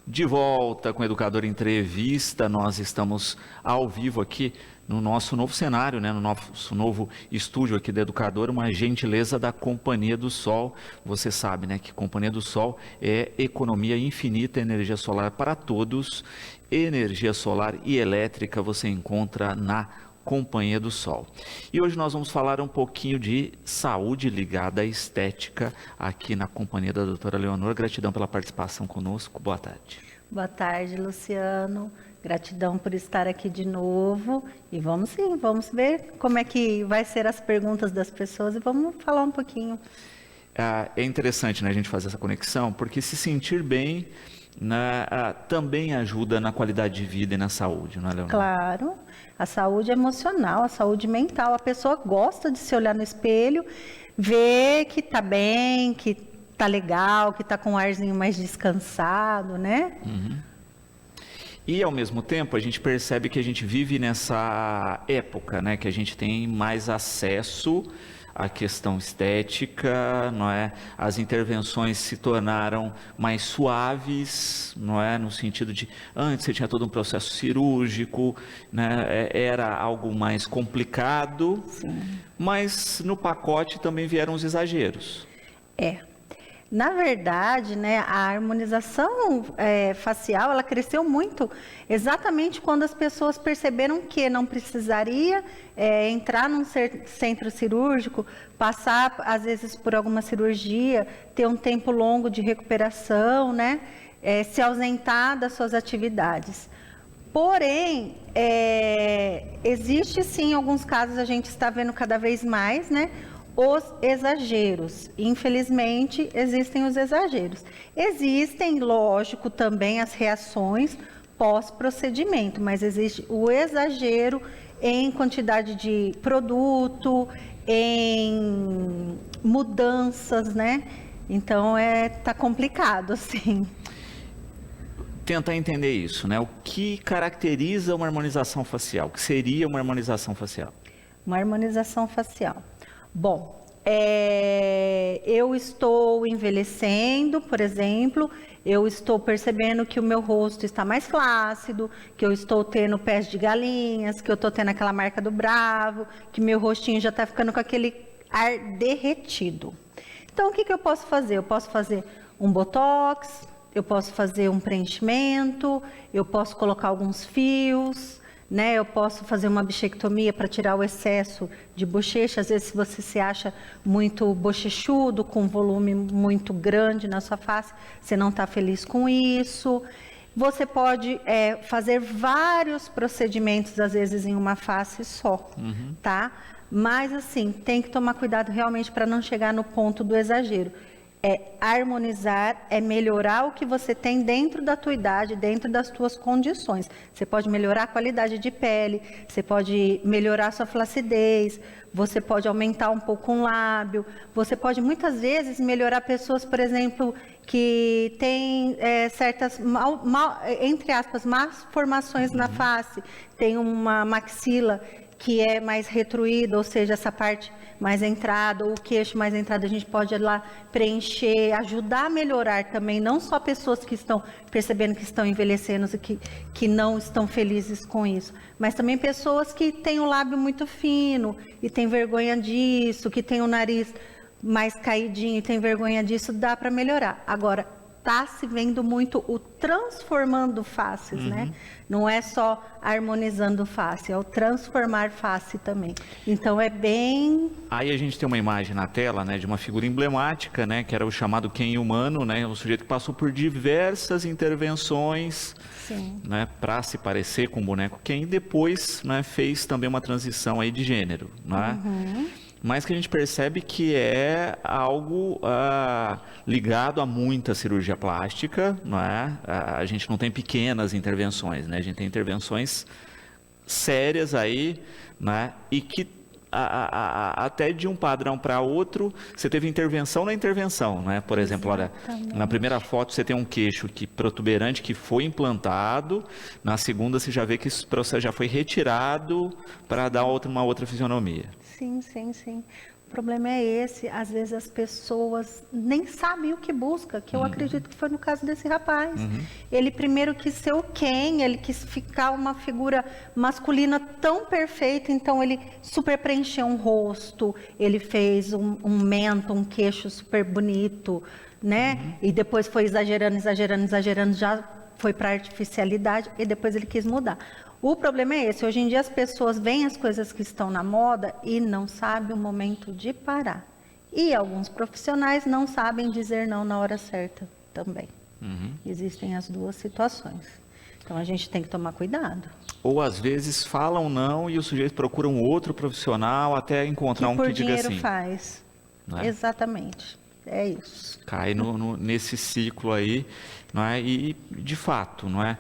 De volta com o Educador Entrevista, nós estamos ao vivo aqui no nosso novo cenário, no nosso novo estúdio aqui da Educador, uma gentileza da Companhia do Sol. Você sabe, que Companhia do Sol é economia infinita, energia solar para todos. Energia solar e elétrica você encontra na Companhia do Sol. E hoje nós vamos falar um pouquinho de saúde ligada à estética aqui na companhia da doutora Leonor. Gratidão pela participação conosco. Boa tarde. Boa tarde, Luciano. Gratidão por estar aqui de novo. E vamos ver como é que vai ser as perguntas das pessoas e vamos falar um pouquinho. É interessante, a gente fazer essa conexão, porque se sentir bem também ajuda na qualidade de vida e na saúde, não é, Leonor? Claro, a saúde emocional, a saúde mental. A pessoa gosta de se olhar no espelho, ver que está bem, que está legal, que está com um arzinho mais descansado, né? Uhum. E, ao mesmo tempo, a gente percebe que a gente vive nessa época, que a gente tem mais acesso à questão estética, não é? As intervenções se tornaram mais suaves, não é? No sentido de, antes você tinha todo um processo cirúrgico, era algo mais complicado. Sim. Mas no pacote também vieram os exageros. Na verdade, a harmonização facial, ela cresceu muito exatamente quando as pessoas perceberam que não precisaria entrar num centro cirúrgico, passar às vezes por alguma cirurgia, ter um tempo longo de recuperação, se ausentar das suas atividades. Porém, existe sim alguns casos, a gente está vendo cada vez mais, os exageros. Infelizmente, existem os exageros. Existem, lógico, também as reações pós-procedimento, mas existe o exagero em quantidade de produto, em mudanças, Então, tá complicado, sim. Tentar entender isso, O que caracteriza uma harmonização facial? O que seria uma harmonização facial? Uma harmonização facial. Bom, eu estou envelhecendo, por exemplo, eu estou percebendo que o meu rosto está mais flácido, que eu estou tendo pés de galinhas, que eu estou tendo aquela marca do bravo, que meu rostinho já está ficando com aquele ar derretido. Então, o que eu posso fazer? Eu posso fazer um botox, eu posso fazer um preenchimento, eu posso colocar alguns fios, eu posso fazer uma bichectomia para tirar o excesso de bochecha. Às vezes, se você se acha muito bochechudo, com um volume muito grande na sua face, você não está feliz com isso. Você pode fazer vários procedimentos, às vezes, em uma face só, tá? Mas, assim, tem que tomar cuidado realmente para não chegar no ponto do exagero. Harmonizar, melhorar o que você tem dentro da tua idade, dentro das tuas condições. Você pode melhorar a qualidade de pele, você pode melhorar a sua flacidez, você pode aumentar um pouco um lábio, você pode muitas vezes melhorar pessoas, por exemplo, que têm certas, entre aspas, más formações na face, tem uma maxila que é mais retruída, ou seja, essa parte mais entrada, ou o queixo mais entrado, a gente pode ir lá preencher, ajudar a melhorar também, não só pessoas que estão percebendo que estão envelhecendo e que não estão felizes com isso, mas também pessoas que têm o lábio muito fino e têm vergonha disso, que têm o nariz mais caidinho e têm vergonha disso, dá para melhorar. Agora, está se vendo muito o transformando faces, Não é só harmonizando face, é o transformar face também. Então, é bem... Aí a gente tem uma imagem na tela, de uma figura emblemática, que era o chamado Ken humano, o sujeito que passou por diversas intervenções, para se parecer com o boneco Ken, e depois, fez também uma transição aí de gênero, mas que a gente percebe que é algo ligado a muita cirurgia plástica, A gente não tem pequenas intervenções, A gente tem intervenções sérias aí, E que até de um padrão para outro, você teve intervenção na intervenção, Por exemplo, olha, na primeira foto você tem um queixo protuberante que foi implantado, na segunda você já vê que esse processo já foi retirado para dar uma outra fisionomia. Sim. problema é esse. Às vezes as pessoas nem sabem o que busca, que eu acredito que foi no caso desse rapaz. Ele primeiro quis ser o Ken, ele quis ficar uma figura masculina tão perfeita, então ele super preencheu um rosto, ele fez um mento, um queixo super bonito, né? E depois foi exagerando, já foi para artificialidade e depois ele quis mudar. O problema é esse, hoje em dia as pessoas veem as coisas que estão na moda e não sabem o momento de parar. E alguns profissionais não sabem dizer não na hora certa também. Existem as duas situações. Então a gente tem que tomar cuidado. Ou às vezes falam não e o sujeito procura um outro profissional até encontrar um que diga assim. Por dinheiro faz. É? Exatamente. É isso. Cai nesse ciclo aí, não é? E de fato, não é?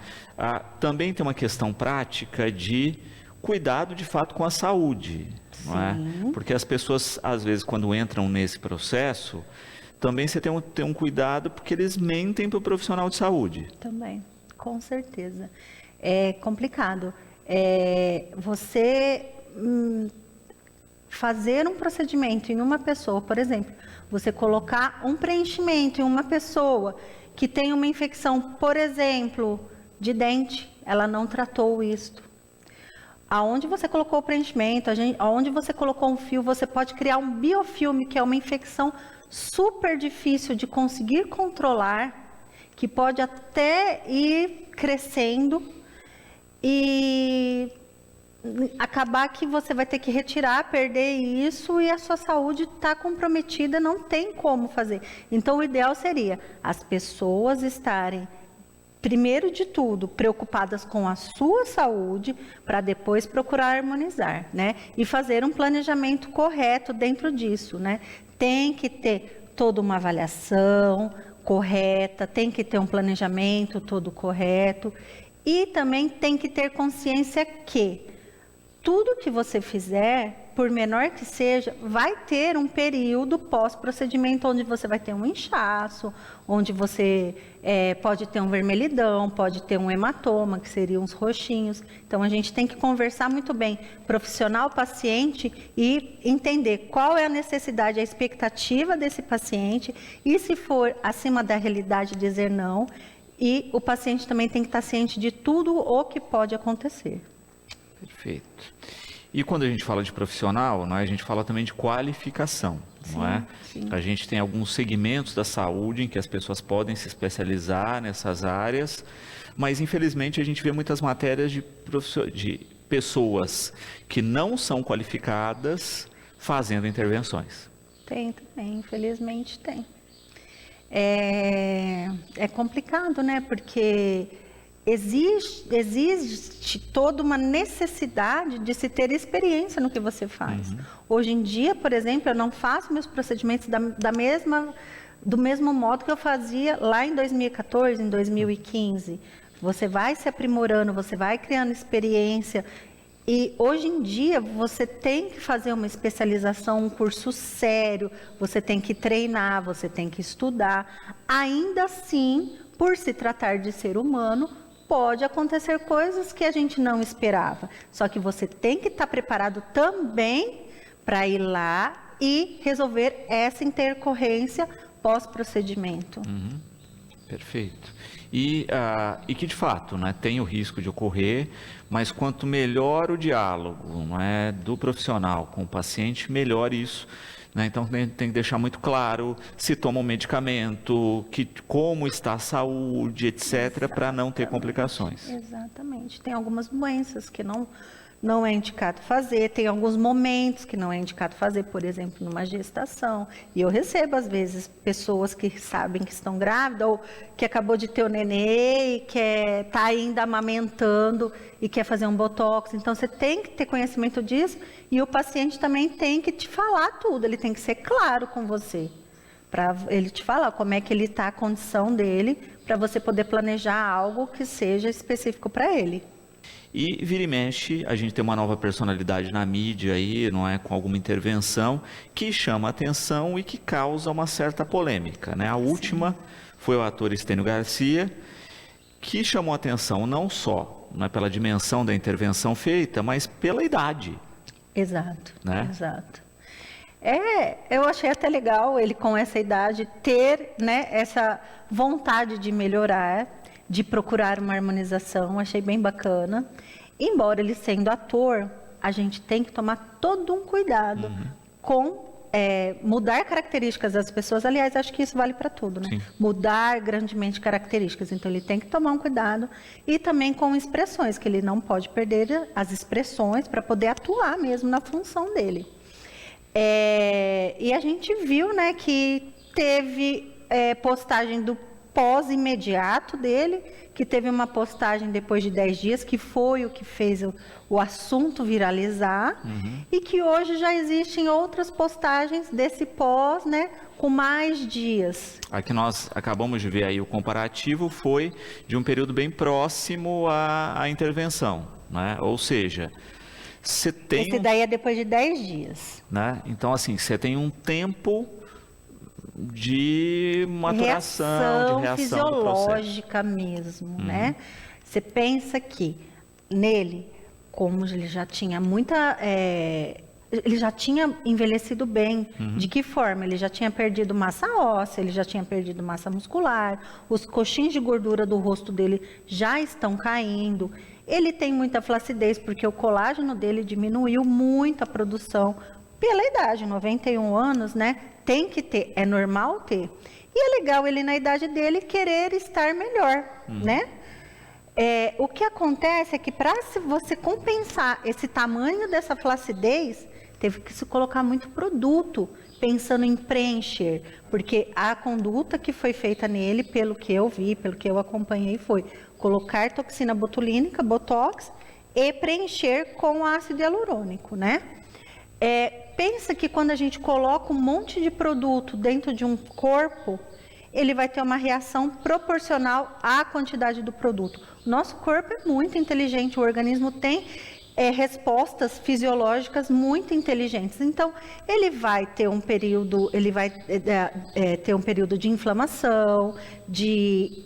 Também tem uma questão prática de cuidado de fato com a saúde, não é? Porque as pessoas às vezes quando entram nesse processo, também você tem um cuidado porque eles mentem para o profissional de saúde. Também, com certeza. É complicado. Você fazer um procedimento em uma pessoa, por exemplo, você colocar um preenchimento em uma pessoa que tem uma infecção, por exemplo, de dente, ela não tratou isto. Aonde você colocou o preenchimento, aonde você colocou um fio, você pode criar um biofilme, que é uma infecção super difícil de conseguir controlar, que pode até ir crescendo e acabar que você vai ter que retirar, perder isso e a sua saúde está comprometida, não tem como fazer. Então, o ideal seria as pessoas estarem, primeiro de tudo, preocupadas com a sua saúde, para depois procurar harmonizar, né? E fazer um planejamento correto dentro disso, né? Tem que ter toda uma avaliação correta, tem que ter um planejamento todo correto e também tem que ter consciência que tudo que você fizer, por menor que seja, vai ter um período pós-procedimento onde você vai ter um inchaço, onde você pode ter um vermelhidão, pode ter um hematoma, que seriam os roxinhos. Então, a gente tem que conversar muito bem, profissional-paciente, e entender qual é a necessidade, a expectativa desse paciente, e se for acima da realidade, dizer não. E o paciente também tem que estar ciente de tudo o que pode acontecer. Perfeito. E quando a gente fala de profissional, não é? A gente fala também de qualificação, não é? Sim. A gente tem alguns segmentos da saúde em que as pessoas podem se especializar nessas áreas, mas infelizmente a gente vê muitas matérias de pessoas que não são qualificadas fazendo intervenções. Tem também, infelizmente tem. É complicado, né? Porque existe toda uma necessidade de se ter experiência no que você faz. Hoje em dia, por exemplo, eu não faço meus procedimentos do mesmo modo que eu fazia lá em 2014, em 2015. Você vai se aprimorando, você vai criando experiência. E hoje em dia você tem que fazer uma especialização, um curso sério, você tem que treinar, você tem que estudar. Ainda assim, por se tratar de ser humano, pode acontecer coisas que a gente não esperava. Só que você tem que estar preparado também para ir lá e resolver essa intercorrência pós-procedimento. Perfeito. E que de fato, né, tem o risco de ocorrer, mas quanto melhor o diálogo, não é, do profissional com o paciente, melhor isso. Né? Então tem que deixar muito claro se toma um medicamento, como está a saúde, etc., para não ter complicações. Exatamente. Tem algumas doenças que não é indicado fazer, tem alguns momentos que não é indicado fazer, por exemplo, numa gestação. E eu recebo, às vezes, pessoas que sabem que estão grávidas ou que acabou de ter o nenê e está ainda amamentando e quer fazer um botox. Então, você tem que ter conhecimento disso e o paciente também tem que te falar tudo, ele tem que ser claro com você, para ele te falar como é que ele está, a condição dele, para você poder planejar algo que seja específico para ele. E vira e mexe, a gente tem uma nova personalidade na mídia aí, não é, com alguma intervenção que chama atenção e que causa uma certa polêmica, né? A última foi o ator Estênio Garcia, que chamou atenção não só, não é, pela dimensão da intervenção feita, mas pela idade. Exato, né? Exato. Eu achei até legal ele com essa idade ter, né, essa vontade de melhorar, de procurar uma harmonização, achei bem bacana. Embora ele sendo ator, a gente tem que tomar todo um cuidado com mudar características das pessoas. Aliás, acho que isso vale para tudo, né? Sim. Mudar grandemente características. Então, ele tem que tomar um cuidado. E também com expressões, que ele não pode perder as expressões para poder atuar mesmo na função dele. E a gente viu, né, que teve postagem do pós-imediato dele, que teve uma postagem depois de 10 dias, que foi o que fez o assunto viralizar, e que hoje já existem outras postagens desse pós, né, com mais dias. A que nós acabamos de ver aí, o comparativo foi de um período bem próximo à intervenção, né? Ou seja, você tem... Esse daí é depois de 10 dias. Né? Então, assim, você tem um tempo de maturação, de reação fisiológica mesmo, né? Você pensa que nele, como ele já tinha ele já tinha envelhecido bem. De que forma? Ele já tinha perdido massa óssea, ele já tinha perdido massa muscular, os coxins de gordura do rosto dele já estão caindo. Ele tem muita flacidez, porque o colágeno dele diminuiu muito a produção pela idade, 91 anos, né? Tem que ter, é normal ter. E é legal ele, na idade dele, querer estar melhor, né? O que acontece é que para você compensar esse tamanho dessa flacidez, teve que se colocar muito produto, pensando em preencher. Porque a conduta que foi feita nele, pelo que eu vi, pelo que eu acompanhei, foi colocar toxina botulínica, botox, e preencher com ácido hialurônico, né? Pensa que quando a gente coloca um monte de produto dentro de um corpo, ele vai ter uma reação proporcional à quantidade do produto. Nosso corpo é muito inteligente, o organismo tem respostas fisiológicas muito inteligentes. Então, ele vai ter um período, ter um período de inflamação, de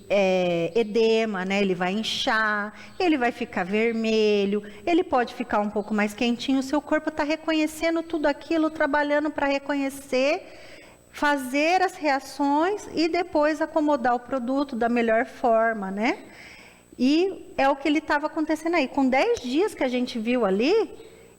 edema, né? Ele vai inchar, ele vai ficar vermelho, ele pode ficar um pouco mais quentinho. O seu corpo está reconhecendo tudo aquilo, trabalhando para reconhecer, fazer as reações e depois acomodar o produto da melhor forma, né? E é o que ele estava acontecendo aí. Com 10 dias que a gente viu ali,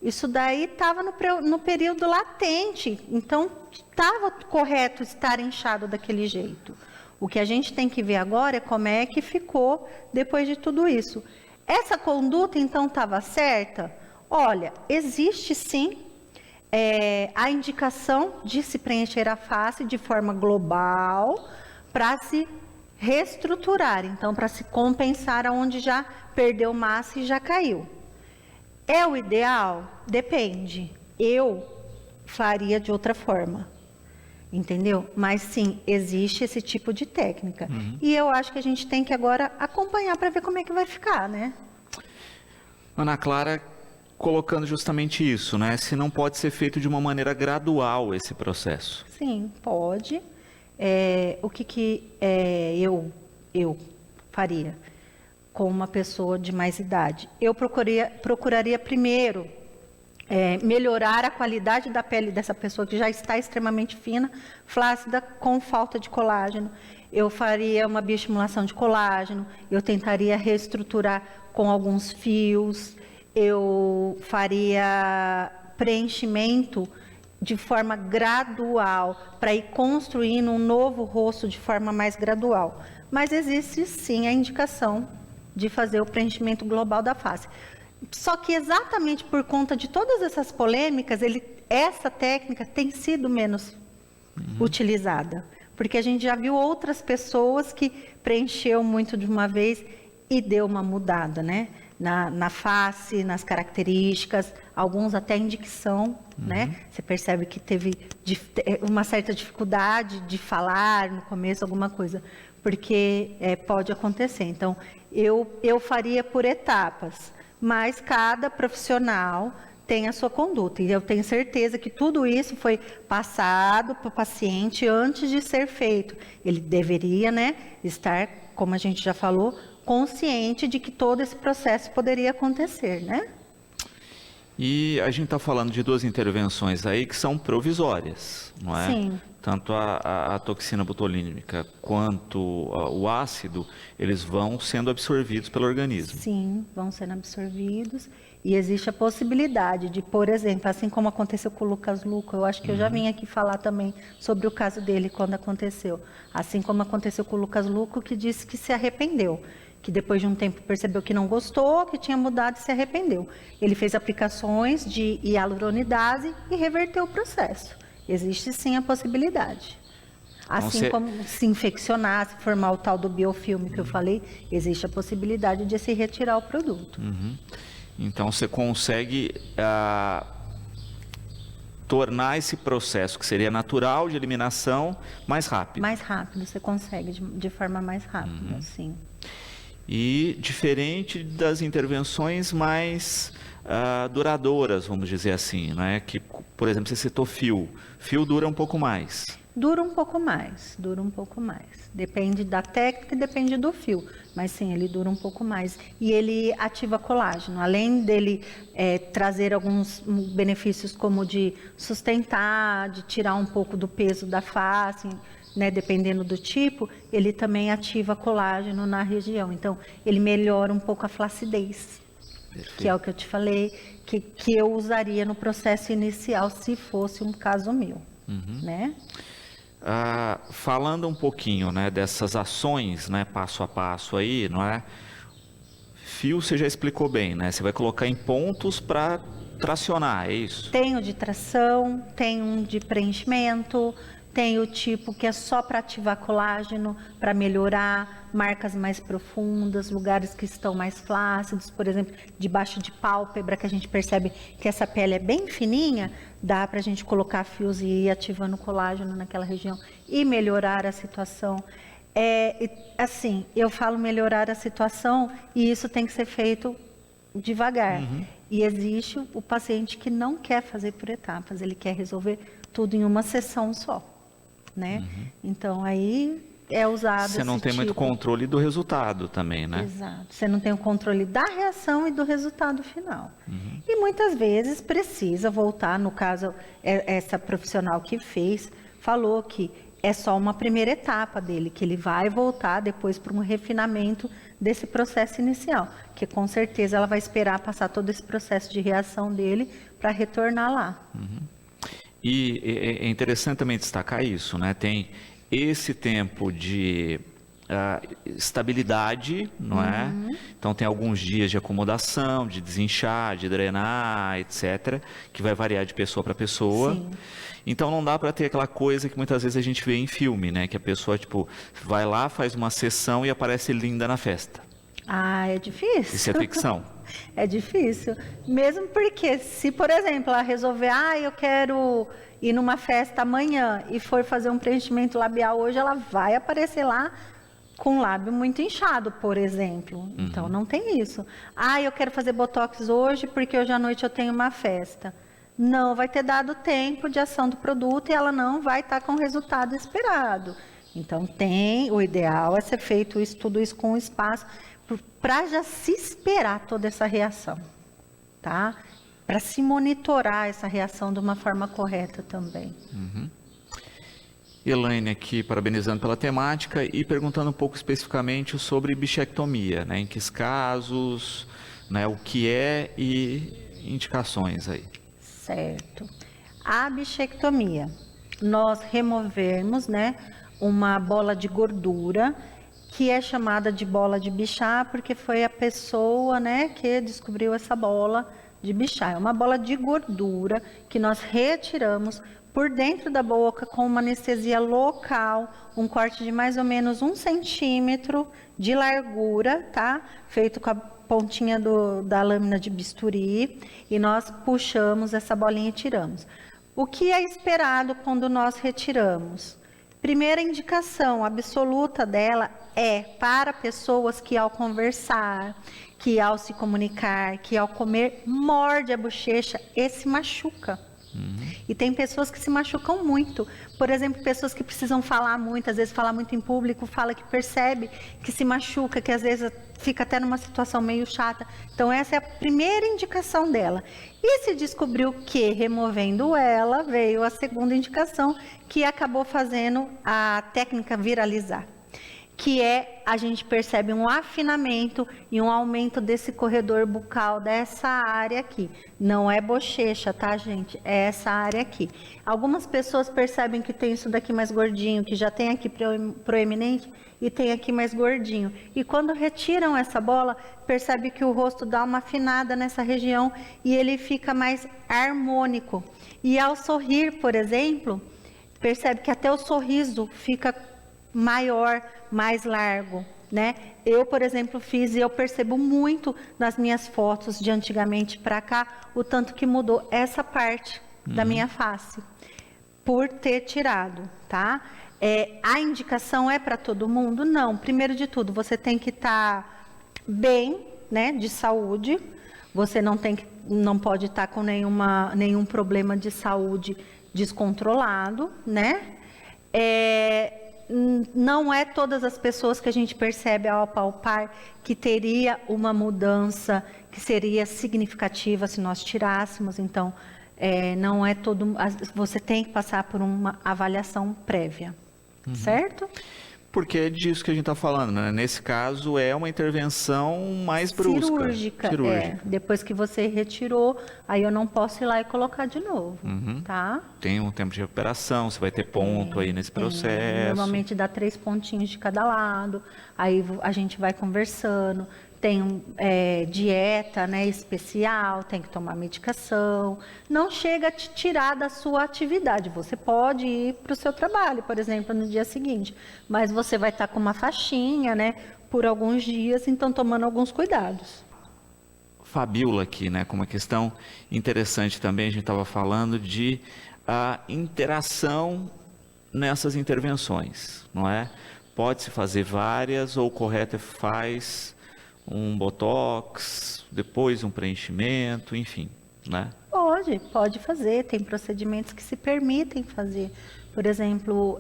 isso daí estava no período latente. Então, estava correto estar inchado daquele jeito. O que a gente tem que ver agora é como é que ficou depois de tudo isso. Essa conduta, então, estava certa? Olha, existe sim a indicação de se preencher a face de forma global para se reestruturar, então, para se compensar aonde já perdeu massa e já caiu. É o ideal? Depende. Eu faria de outra forma, entendeu? Mas sim, existe esse tipo de técnica. E eu acho que a gente tem que agora acompanhar para ver como é que vai ficar, né? Ana Clara, colocando justamente isso, né? Se não pode ser feito de uma maneira gradual esse processo. Sim, pode. O que eu faria com uma pessoa de mais idade? Eu procuraria primeiro melhorar a qualidade da pele dessa pessoa que já está extremamente fina, flácida, com falta de colágeno. Eu faria uma bioestimulação de colágeno, eu tentaria reestruturar com alguns fios, eu faria preenchimento de forma gradual, para ir construindo um novo rosto de forma mais gradual. Mas existe sim a indicação de fazer o preenchimento global da face. Só que exatamente por conta de todas essas polêmicas, essa técnica tem sido menos utilizada. Porque a gente já viu outras pessoas que preencheu muito de uma vez e deu uma mudada, né? Na face, nas características, alguns até em dicção, né? Você percebe que teve uma certa dificuldade de falar no começo, alguma coisa, porque pode acontecer. Então, eu faria por etapas, mas cada profissional tem a sua conduta. E eu tenho certeza que tudo isso foi passado para o paciente antes de ser feito. Ele deveria, né, estar, como a gente já falou, consciente de que todo esse processo poderia acontecer, né? E a gente está falando de 2 intervenções aí que são provisórias, não é? Sim. Tanto a toxina botulínica quanto o ácido, eles vão sendo absorvidos pelo organismo. Sim, vão sendo absorvidos. E existe a possibilidade de, por exemplo, assim como aconteceu com o Lucas Luco, eu acho que eu já vim aqui falar também sobre o caso dele quando aconteceu. Assim como aconteceu com o Lucas Luco, que disse que se arrependeu, que depois de um tempo percebeu que não gostou, que tinha mudado e se arrependeu. Ele fez aplicações de hialuronidase e reverteu o processo. Existe sim a possibilidade. Assim como se infeccionar, se formar o tal do biofilme que eu falei, existe a possibilidade de se retirar o produto. Então você consegue tornar esse processo que seria natural de eliminação mais rápido. Mais rápido, você consegue de forma mais rápida, sim. E diferente das intervenções mais duradouras, vamos dizer assim, né? Que, por exemplo, você citou fio. Fio dura um pouco mais. Dura um pouco mais. Depende da técnica e depende do fio. Mas sim, ele dura um pouco mais. E ele ativa colágeno. Além dele trazer alguns benefícios como de sustentar, de tirar um pouco do peso da face, né, dependendo do tipo, ele também ativa colágeno na região. Então, ele melhora um pouco a flacidez. Perfeito. Que é o que eu te falei, que eu usaria no processo inicial se fosse um caso meu. Né? Falando um pouquinho, né, dessas ações, né, passo a passo aí, não é? Fio você já explicou bem, né? Você vai colocar em pontos para tracionar, é isso? Tem o de tração, tem um de preenchimento, tem o tipo que é só para ativar colágeno, para melhorar marcas mais profundas, lugares que estão mais flácidos, por exemplo, debaixo de pálpebra, que a gente percebe que essa pele é bem fininha, dá para a gente colocar fios e ir ativando colágeno naquela região e melhorar a situação. Assim, eu falo melhorar a situação e isso tem que ser feito devagar. E existe o paciente que não quer fazer por etapas, ele quer resolver tudo em uma sessão só. Né? Então, aí é usado Você não tem muito controle do resultado também, né? Exato. Você não tem o controle da reação e do resultado final. E muitas vezes precisa voltar, no caso, essa profissional que fez, falou que é só uma primeira etapa dele, que ele vai voltar depois para um refinamento desse processo inicial, que com certeza ela vai esperar passar todo esse processo de reação dele para retornar lá. E é interessante também destacar isso, né? Tem esse tempo de estabilidade, não é? Então tem alguns dias de acomodação, de desinchar, de drenar, etc., que vai variar de pessoa para pessoa. Sim. Então não dá para ter aquela coisa que muitas vezes a gente vê em filme, né? Que a pessoa, tipo, vai lá, faz uma sessão e aparece linda na festa. É difícil. Isso é ficção. É difícil. Mesmo porque, se, por exemplo, ela resolver, eu quero ir numa festa amanhã e for fazer um preenchimento labial hoje, ela vai aparecer lá com o lábio muito inchado, por exemplo. Então, não tem isso. Eu quero fazer botox hoje porque hoje à noite eu tenho uma festa. Não vai ter dado tempo de ação do produto e ela não vai estar com o resultado esperado. Então, o ideal é ser feito tudo isso com espaço, para já se esperar toda essa reação, tá? Para se monitorar essa reação de uma forma correta também. Elaine aqui, parabenizando pela temática e perguntando um pouco especificamente sobre bichectomia, né? Em que casos, né? O que é e indicações aí. Certo. A bichectomia, nós removemos, né, uma bola de gordura, que é chamada de bola de Bichat, porque foi a pessoa, né, que descobriu essa bola de Bichat. É uma bola de gordura que nós retiramos por dentro da boca com uma anestesia local, um corte de mais ou menos 1 centímetro de largura, tá? Feito com a pontinha da lâmina de bisturi, e nós puxamos essa bolinha e tiramos. O que é esperado quando nós retiramos? Primeira indicação absoluta dela é para pessoas que ao conversar, que ao se comunicar, que ao comer, morde a bochecha e se machuca. E tem pessoas que se machucam muito. Por exemplo, pessoas que precisam falar muito, às vezes falar muito em público, fala que percebe que se machuca, que às vezes fica até numa situação meio chata. Então, essa é a primeira indicação dela. E se descobriu que, removendo ela, veio a segunda indicação, que acabou fazendo a técnica viralizar. Que é, a gente percebe um afinamento e um aumento desse corredor bucal, dessa área aqui. Não é bochecha, tá, gente? É essa área aqui. Algumas pessoas percebem que tem isso daqui mais gordinho, que já tem aqui proeminente e tem aqui mais gordinho. E quando retiram essa bola, percebe que o rosto dá uma afinada nessa região e ele fica mais harmônico. E ao sorrir, por exemplo, percebe que até o sorriso fica maior, mais largo, né? Eu, por exemplo, fiz e eu percebo muito nas minhas fotos de antigamente para cá, o tanto que mudou essa parte da minha face, por ter tirado, tá? A indicação é para todo mundo? Não. Primeiro de tudo, você tem que estar bem, né, de saúde, você não pode estar com nenhum problema de saúde descontrolado, né? Não é todas as pessoas que a gente percebe ao apalpar que teria uma mudança que seria significativa se nós tirássemos. Então, não é todo. Você tem que passar por uma avaliação prévia, certo? Porque é disso que a gente está falando, né? Nesse caso, é uma intervenção mais brusca. Cirúrgica. Depois que você retirou, aí eu não posso ir lá e colocar de novo, tá? Tem um tempo de recuperação, você vai ter ponto aí nesse processo. Normalmente dá 3 pontinhos de cada lado, aí a gente vai conversando. Tem dieta, né, especial, tem que tomar medicação. Não chega a te tirar da sua atividade. Você pode ir para o seu trabalho, por exemplo, no dia seguinte. Mas você vai estar com uma faixinha, né, por alguns dias, então tomando alguns cuidados. Fabíola aqui, né, com uma questão interessante também, a gente estava falando de a interação nessas intervenções, não é? Pode-se fazer várias, ou o correto é faz um botox, depois um preenchimento, enfim, né? Pode fazer, tem procedimentos que se permitem fazer. Por exemplo,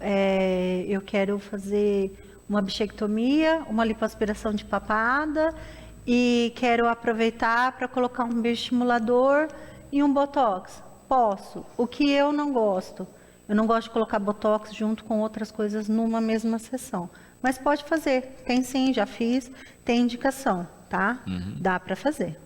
eu quero fazer uma bichectomia, uma lipoaspiração de papada e quero aproveitar para colocar um bioestimulador e um botox. Posso. O que eu não gosto? Eu não gosto de colocar botox junto com outras coisas numa mesma sessão. Mas pode fazer, tem sim, já fiz, tem indicação, tá? Dá para fazer.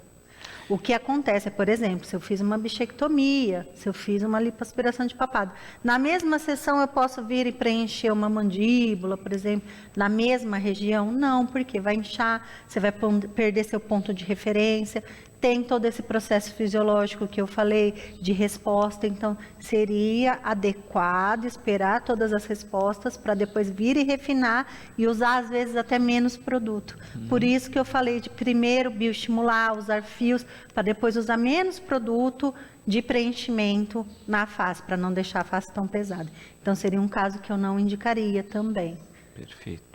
O que acontece é, por exemplo, se eu fiz uma bichectomia, se eu fiz uma lipoaspiração de papada, na mesma sessão eu posso vir e preencher uma mandíbula, por exemplo, na mesma região? Não, porque vai inchar, você vai perder seu ponto de referência, tem todo esse processo fisiológico que eu falei de resposta, então seria adequado esperar todas as respostas para depois vir e refinar e usar às vezes até menos produto. Por isso que eu falei de primeiro bioestimular, usar fios, para depois usar menos produto de preenchimento na face, para não deixar a face tão pesada. Então seria um caso que eu não indicaria também. Perfeito.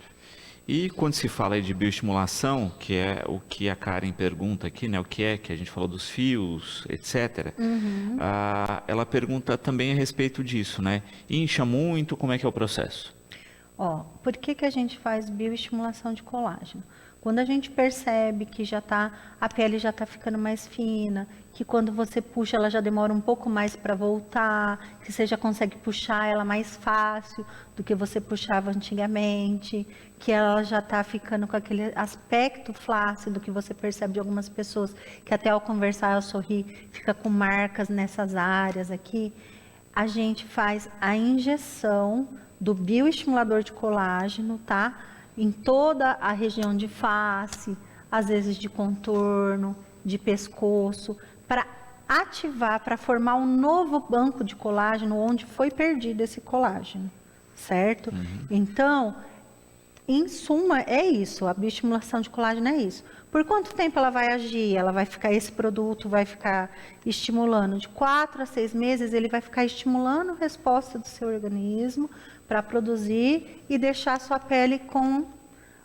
E quando se fala aí de bioestimulação, que é o que a Karen pergunta aqui, né? O que é que a gente falou dos fios, etc. Ela pergunta também a respeito disso, né? Incha muito, como é que é o processo? Por que a gente faz bioestimulação de colágeno? Quando a gente percebe que a pele já está ficando mais fina, que quando você puxa ela já demora um pouco mais para voltar, que você já consegue puxar ela mais fácil do que você puxava antigamente, que ela já está ficando com aquele aspecto flácido que você percebe de algumas pessoas, que até ao conversar, ao sorrir, fica com marcas nessas áreas aqui, a gente faz a injeção do bioestimulador de colágeno, tá? Em toda a região de face, às vezes de contorno, de pescoço, para ativar, para formar um novo banco de colágeno onde foi perdido esse colágeno, certo? Então, em suma, é isso, a bioestimulação de colágeno é isso. Por quanto tempo ela vai agir? Esse produto vai ficar estimulando. De 4 a 6 meses, ele vai ficar estimulando a resposta do seu organismo para produzir e deixar a sua pele com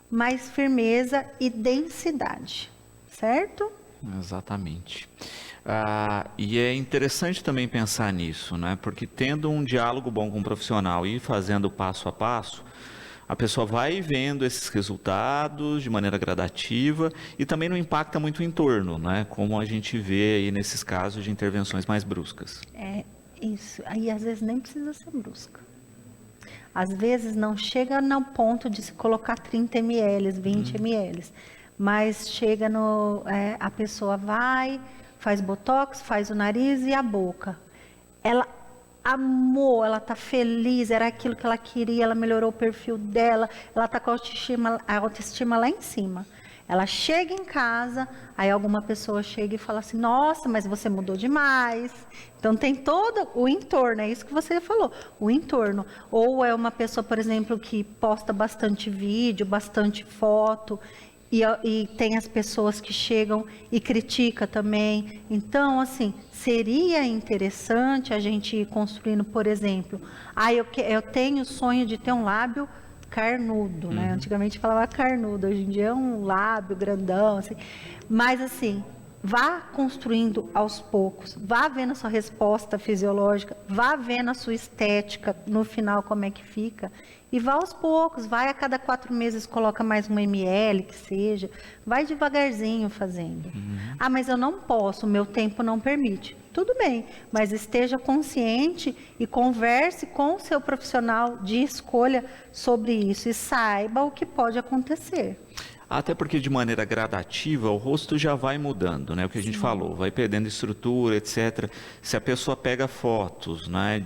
mais firmeza e densidade, certo? Exatamente. E é interessante também pensar nisso, né? Porque tendo um diálogo bom com o profissional e fazendo passo a passo, a pessoa vai vendo esses resultados de maneira gradativa e também não impacta muito o entorno, né? Como a gente vê aí nesses casos de intervenções mais bruscas. É isso. Aí às vezes nem precisa ser brusca. Às vezes não chega no ponto de se colocar 30 ml, 20 ml, mas chega a pessoa vai, faz botox, faz o nariz e a boca. Ela amou, ela está feliz, era aquilo que ela queria, ela melhorou o perfil dela, ela está com a autoestima lá em cima. Ela chega em casa, aí alguma pessoa chega e fala assim, nossa, mas você mudou demais. Então tem todo o entorno, é isso que você falou, o entorno. Ou é uma pessoa, por exemplo, que posta bastante vídeo, bastante foto, e tem as pessoas que chegam e criticam também. Então, assim, seria interessante a gente ir construindo, por exemplo, eu tenho o sonho de ter um lábio carnudo, né? Antigamente falava carnudo, hoje em dia é um lábio grandão, assim. Mas assim, vá construindo aos poucos, vá vendo a sua resposta fisiológica, vá vendo a sua estética no final como é que fica, e vá aos poucos, vai a cada 4 meses, coloca mais 1 ml, que seja, vai devagarzinho fazendo. Mas eu não posso, o meu tempo não permite. Tudo bem, mas esteja consciente e converse com o seu profissional de escolha sobre isso e saiba o que pode acontecer. Até porque de maneira gradativa o rosto já vai mudando, né? O que a gente falou, vai perdendo estrutura, etc. Se a pessoa pega fotos, né,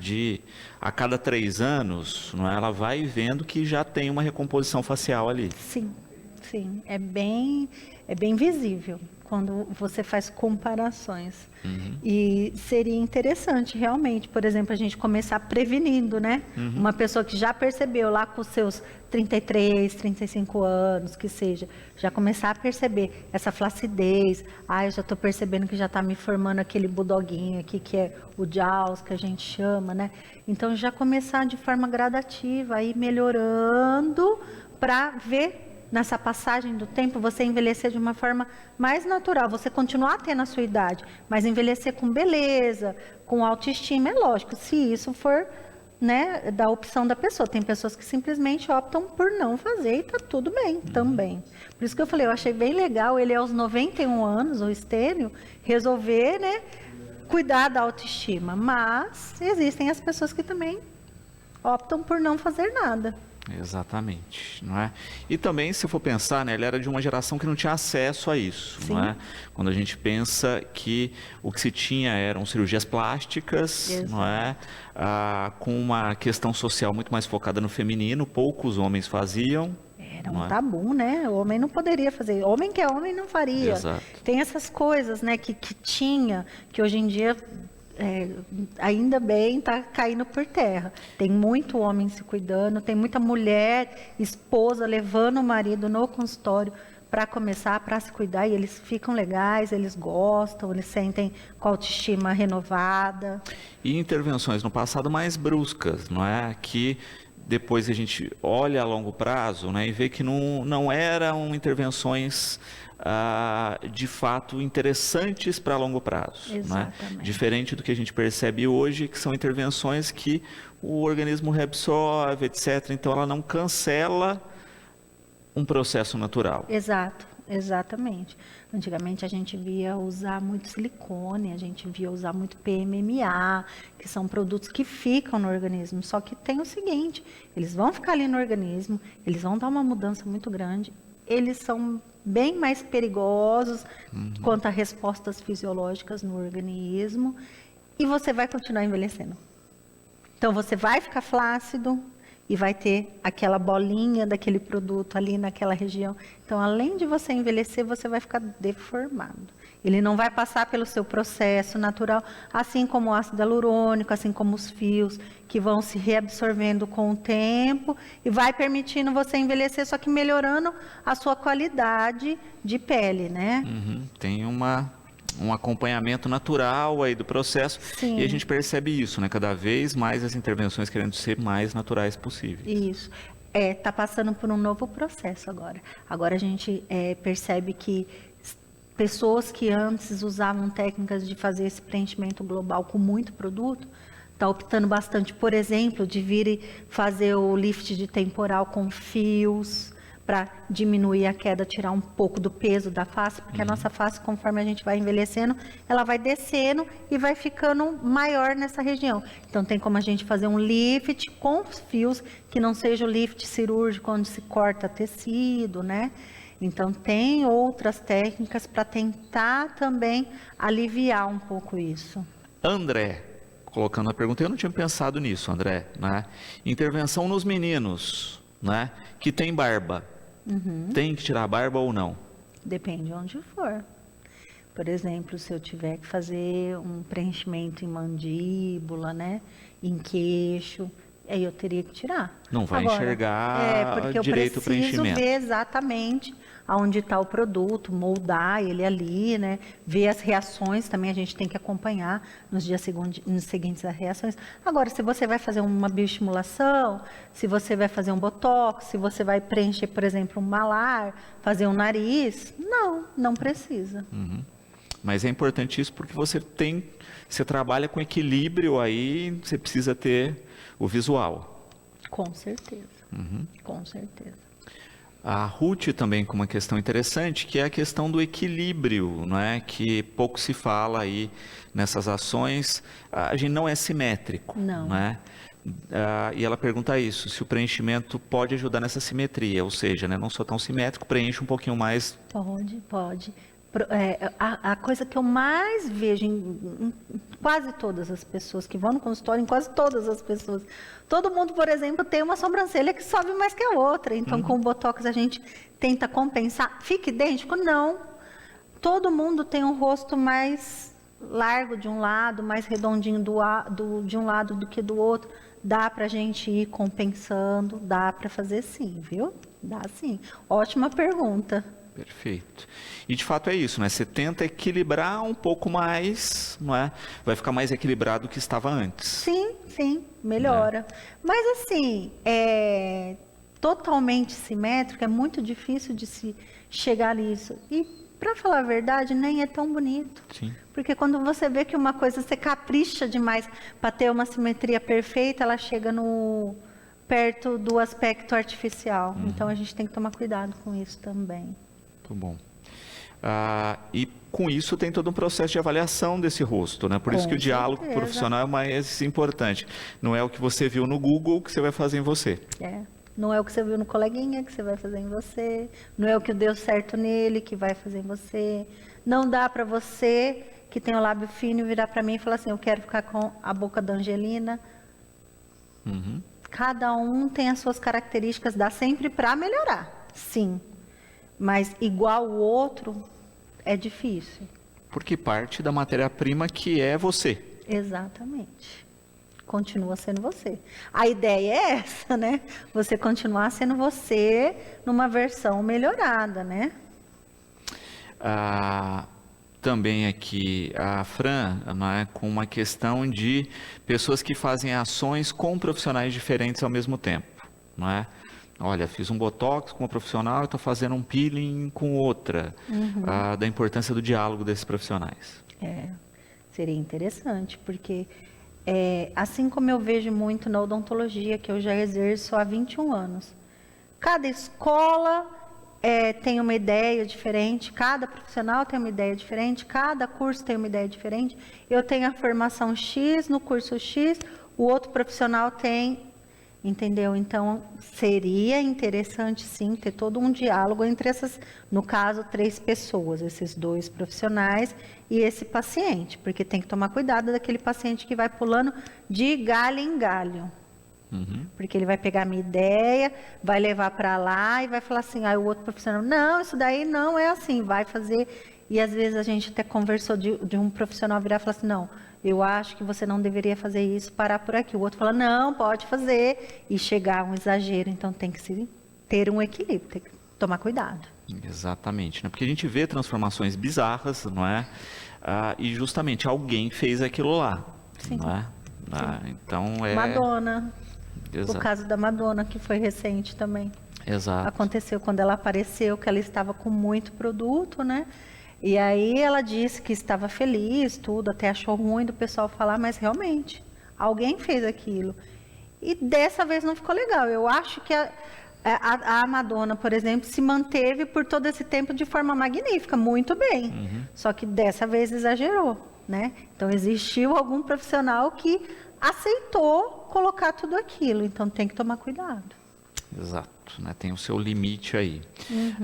a cada 3 anos, né, ela vai vendo que já tem uma recomposição facial ali. Sim, sim, é bem visível quando você faz comparações. E seria interessante, realmente, por exemplo, a gente começar prevenindo, né? Uma pessoa que já percebeu lá com os seus 33, 35 anos, que seja, já começar a perceber essa flacidez. Eu já estou percebendo que já está me formando aquele budoguinho aqui, que é o Jaws, que a gente chama, né? Então, já começar de forma gradativa, aí melhorando para ver nessa passagem do tempo, você envelhecer de uma forma mais natural, você continuar tendo a sua idade, mas envelhecer com beleza, com autoestima, é lógico, se isso for, né, da opção da pessoa. Tem pessoas que simplesmente optam por não fazer e tá tudo bem também. Por isso que eu falei, eu achei bem legal ele aos 91 anos, o Estênio, resolver, né, cuidar da autoestima, mas existem as pessoas que também optam por não fazer nada. Exatamente, não é? E também, se for pensar, né, ele era de uma geração que não tinha acesso a isso, não é? Quando a gente pensa que o que se tinha eram cirurgias plásticas, não é? Com uma questão social muito mais focada no feminino, poucos homens faziam. Era um tabu, né? O homem não poderia fazer. Homem que é homem não faria. Exato. Tem essas coisas, né, que tinha, que hoje em dia... ainda bem, está caindo por terra. Tem muito homem se cuidando, tem muita mulher, esposa, levando o marido no consultório para começar, para se cuidar, e eles ficam legais, eles gostam, eles sentem com a autoestima renovada. E intervenções no passado mais bruscas, não é? Que depois a gente olha a longo prazo, né, e vê que não eram intervenções de fato interessantes para longo prazo, né? Diferente do que a gente percebe hoje, que são intervenções que o organismo reabsorve, etc. Então ela não cancela um processo natural. Exato, exatamente. Antigamente a gente via usar muito silicone, a gente via usar muito PMMA, que são produtos que ficam no organismo. Só que tem o seguinte, eles vão ficar ali no organismo, eles vão dar uma mudança muito grande, eles são bem mais perigosos quanto a respostas fisiológicas no organismo, e você vai continuar envelhecendo. Então você vai ficar flácido e vai ter aquela bolinha daquele produto ali naquela região. Então, além de você envelhecer, você vai ficar deformado. Ele não vai passar pelo seu processo natural, assim como o ácido hialurônico, assim como os fios, que vão se reabsorvendo com o tempo e vai permitindo você envelhecer, só que melhorando a sua qualidade de pele, né? Tem um acompanhamento natural aí do processo. Sim. E a gente percebe isso, né? Cada vez mais as intervenções querendo ser mais naturais possíveis. Isso. Está passando por um novo processo agora. Agora a gente percebe que pessoas que antes usavam técnicas de fazer esse preenchimento global com muito produto, está optando bastante, por exemplo, de vir e fazer o lift de temporal com fios, para diminuir a queda, tirar um pouco do peso da face, porque a nossa face, conforme a gente vai envelhecendo, ela vai descendo e vai ficando maior nessa região. Então, tem como a gente fazer um lift com fios, que não seja o lift cirúrgico, onde se corta tecido, né? Então, tem outras técnicas para tentar também aliviar um pouco isso. André, colocando a pergunta, eu não tinha pensado nisso, André, né? Intervenção nos meninos, né? Que tem barba. Tem que tirar a barba ou não? Depende de onde for. Por exemplo, se eu tiver que fazer um preenchimento em mandíbula, né? Em queixo, aí eu teria que tirar. Não vai enxergar direito o preenchimento. Porque eu preciso ver exatamente aonde está o produto, moldar ele ali, né? Ver as reações também, a gente tem que acompanhar nos dias seguintes as reações. Agora, se você vai fazer uma bioestimulação, se você vai fazer um botox, se você vai preencher, por exemplo, um malar, fazer um nariz, não precisa. Mas é importante isso porque você trabalha com equilíbrio aí, você precisa ter o visual. Com certeza, com certeza. A Ruth também com uma questão interessante, que é a questão do equilíbrio, não é? Que pouco se fala aí nessas ações, a gente não é simétrico, não é? E ela pergunta isso, se o preenchimento pode ajudar nessa simetria, ou seja, né, não sou tão simétrico, preenche um pouquinho mais. Pode. A coisa que eu mais vejo em quase todas as pessoas que vão no consultório, em quase todas as pessoas, todo mundo, por exemplo, tem uma sobrancelha que sobe mais que a outra. Então, com o Botox a gente tenta compensar. Fica idêntico? Não. Todo mundo tem um rosto mais largo de um lado, mais redondinho de um lado do que do outro. Dá para a gente ir compensando, dá para fazer sim, viu? Dá sim. Ótima pergunta. Perfeito. E de fato é isso, né? Você tenta equilibrar um pouco mais, não é? Vai ficar mais equilibrado do que estava antes. Sim, melhora. Mas assim, totalmente simétrico, é muito difícil de se chegar nisso. E, para falar a verdade, nem é tão bonito. Sim. Porque quando você vê que uma coisa você capricha demais para ter uma simetria perfeita, ela chega perto do aspecto artificial. Então, a gente tem que tomar cuidado com isso também. Muito bom. E com isso tem todo um processo de avaliação desse rosto, né? Por isso que o diálogo profissional é mais importante. Não é o que você viu no Google que você vai fazer em você. Não é o que você viu no coleguinha que você vai fazer em você. Não é o que deu certo nele que vai fazer em você. Não dá para você que tem o lábio fino virar para mim e falar assim, eu quero ficar com a boca da Angelina. Cada um tem as suas características, dá sempre para melhorar, sim. Mas igual o outro, é difícil. Porque parte da matéria-prima que é você. Exatamente. Continua sendo você. A ideia é essa, né? Você continuar sendo você numa versão melhorada, né? Também aqui a Fran, né, com uma questão de pessoas que fazem ações com profissionais diferentes ao mesmo tempo, não é? Olha, fiz um botox com uma profissional e estou fazendo um peeling com outra. Da importância do diálogo desses profissionais. Seria interessante, porque assim como eu vejo muito na odontologia, que eu já exerço há 21 anos, cada escola tem uma ideia diferente, cada profissional tem uma ideia diferente, cada curso tem uma ideia diferente. Eu tenho a formação X no curso X, o outro profissional tem... Entendeu? Então, seria interessante, sim, ter todo um diálogo entre essas, no caso, 3 pessoas, esses 2 profissionais e esse paciente, porque tem que tomar cuidado daquele paciente que vai pulando de galho em galho. Porque ele vai pegar a minha ideia, vai levar para lá e vai falar assim, o outro profissional, não, isso daí não é assim, vai fazer... E às vezes a gente até conversou de um profissional virar e falar assim, não, eu acho que você não deveria fazer isso, parar por aqui. O outro fala, não, pode fazer, e chegar a um exagero. Então tem que ter um equilíbrio, tem que tomar cuidado. Exatamente, né? Porque a gente vê transformações bizarras, não é? E justamente alguém fez aquilo lá. Sim. Não é? Então Madonna. Exato. O caso da Madonna, que foi recente também. Exato. Aconteceu quando ela apareceu, que ela estava com muito produto, né? E aí ela disse que estava feliz, tudo, até achou ruim do pessoal falar, mas realmente, alguém fez aquilo. E dessa vez não ficou legal. Eu acho que a Madonna, por exemplo, se manteve por todo esse tempo de forma magnífica, muito bem. Só que dessa vez exagerou, né? Então existiu algum profissional que aceitou colocar tudo aquilo. Então tem que tomar cuidado. Exato, né? Tem o seu limite aí.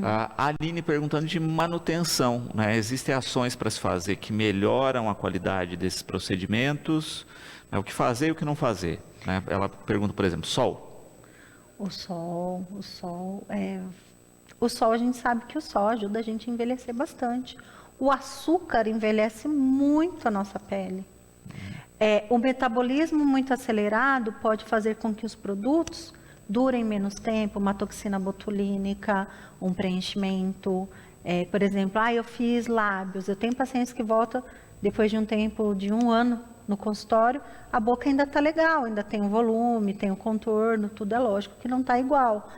A Aline perguntando de manutenção, né? Existem ações para se fazer que melhoram a qualidade desses procedimentos, né? O que fazer e o que não fazer, né? Ela pergunta, por exemplo, sol. O sol a gente sabe que o sol ajuda a gente a envelhecer bastante. O açúcar envelhece muito a nossa pele. O metabolismo muito acelerado pode fazer com que os produtos durem menos tempo, uma toxina botulínica, um preenchimento. Por exemplo, eu fiz lábios. Eu tenho pacientes que voltam depois de um tempo de 1 ano no consultório, a boca ainda está legal, ainda tem o volume, tem o contorno, tudo é lógico que não está igual.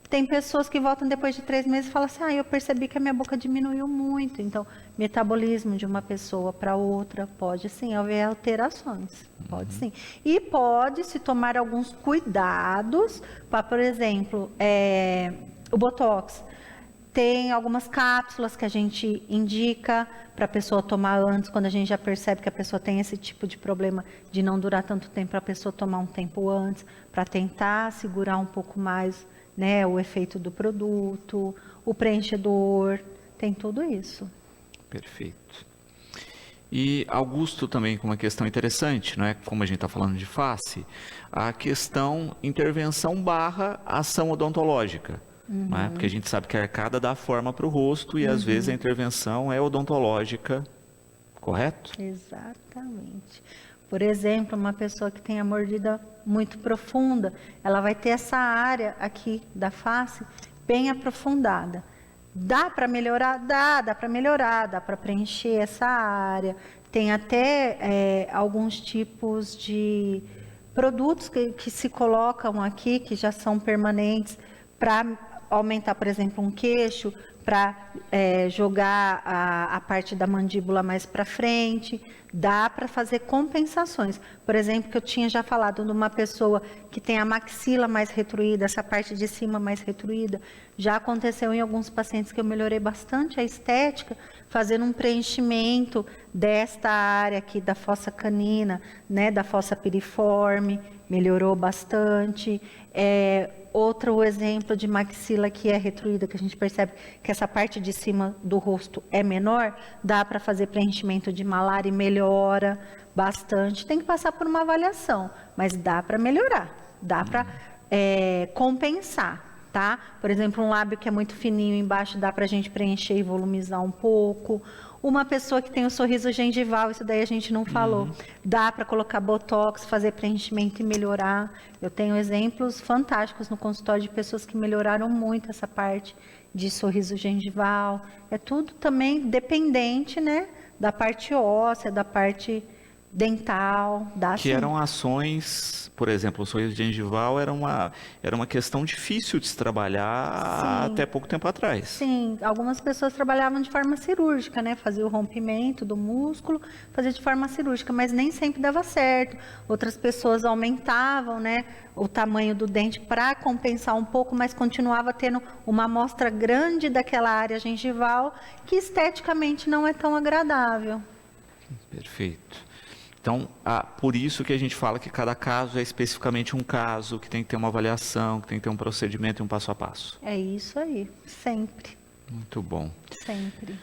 Tem pessoas que voltam depois de 3 meses e falam assim, eu percebi que a minha boca diminuiu muito. Então, metabolismo de uma pessoa para outra pode sim haver alterações, pode sim. E pode-se tomar alguns cuidados para, por exemplo, o Botox. Tem algumas cápsulas que a gente indica para a pessoa tomar antes, quando a gente já percebe que a pessoa tem esse tipo de problema de não durar tanto tempo, para a pessoa tomar um tempo antes, para tentar segurar um pouco mais, né, o efeito do produto, o preenchedor, tem tudo isso. Perfeito. E Augusto também com uma questão interessante, né? Como a gente está falando de face, a questão intervenção / ação odontológica. Né? Porque a gente sabe que a arcada dá forma para o rosto e às vezes a intervenção é odontológica, correto? Exatamente. Por exemplo, uma pessoa que tem a mordida muito profunda, ela vai ter essa área aqui da face bem aprofundada. Dá para melhorar? Dá para melhorar, dá para preencher essa área. Tem até alguns tipos de produtos que se colocam aqui, que já são permanentes, para aumentar, por exemplo, um queixo, para jogar a parte da mandíbula mais para frente. Dá para fazer compensações. Por exemplo, que eu tinha já falado de uma pessoa que tem a maxila mais retruída, essa parte de cima mais retruída. Já aconteceu em alguns pacientes que eu melhorei bastante a estética, fazendo um preenchimento desta área aqui da fossa canina, né, da fossa piriforme, melhorou bastante. Outro exemplo de maxila que é retruída, que a gente percebe que essa parte de cima do rosto é menor, dá para fazer preenchimento de malar e melhora bastante. Tem que passar por uma avaliação, mas dá para melhorar, dá para compensar, tá? Por exemplo, um lábio que é muito fininho embaixo, dá para a gente preencher e volumizar um pouco. Uma pessoa que tem o sorriso gengival, isso daí a gente não falou. Dá para colocar botox, fazer preenchimento e melhorar. Eu tenho exemplos fantásticos no consultório de pessoas que melhoraram muito essa parte de sorriso gengival. É tudo também dependente, né, da parte óssea, da parte dental. Que eram ações, por exemplo, o sorriso gengival era uma questão difícil de se trabalhar até pouco tempo atrás. Sim, algumas pessoas trabalhavam de forma cirúrgica, né? Fazia o rompimento do músculo, fazia de forma cirúrgica, mas nem sempre dava certo. Outras pessoas aumentavam, né, o tamanho do dente para compensar um pouco, mas continuava tendo uma amostra grande daquela área gengival que esteticamente não é tão agradável. Perfeito. Então, por isso que a gente fala que cada caso é especificamente um caso, que tem que ter uma avaliação, que tem que ter um procedimento e um passo a passo. É isso aí, sempre. Muito bom. Sempre.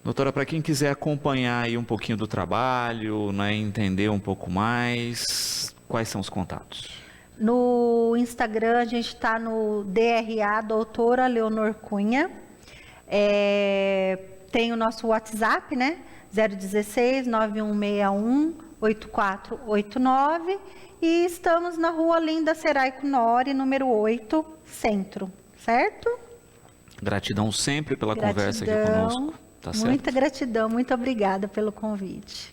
Doutora, para quem quiser acompanhar aí um pouquinho do trabalho, né, entender um pouco mais, quais são os contatos? No Instagram, a gente está no DRA, doutora Leonor Cunha. Tem o nosso WhatsApp, né? 016 9161 8489 e estamos na Rua Linda Seraico Nori, número 8, Centro, certo? Gratidão sempre pela conversa aqui conosco. Tá certo? Muita gratidão, muito obrigada pelo convite.